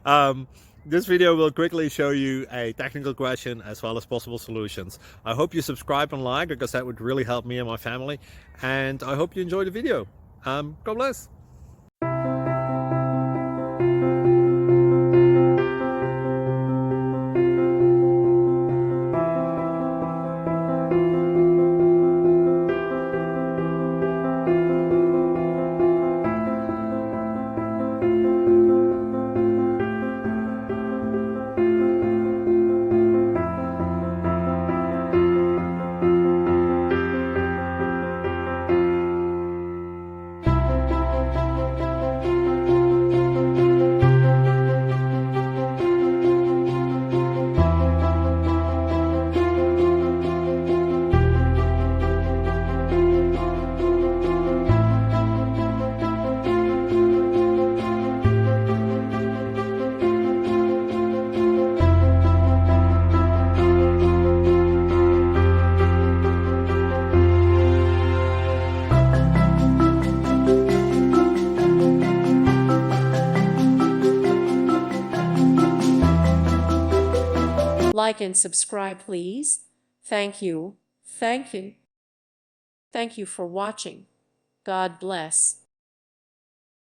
um, this video will quickly show you a technical question as well as possible solutions. I hope you subscribe and like because that would really help me and my family. And I hope you enjoy the video. God bless. Like and subscribe, please. Thank you. Thank you. Thank you for watching. God bless.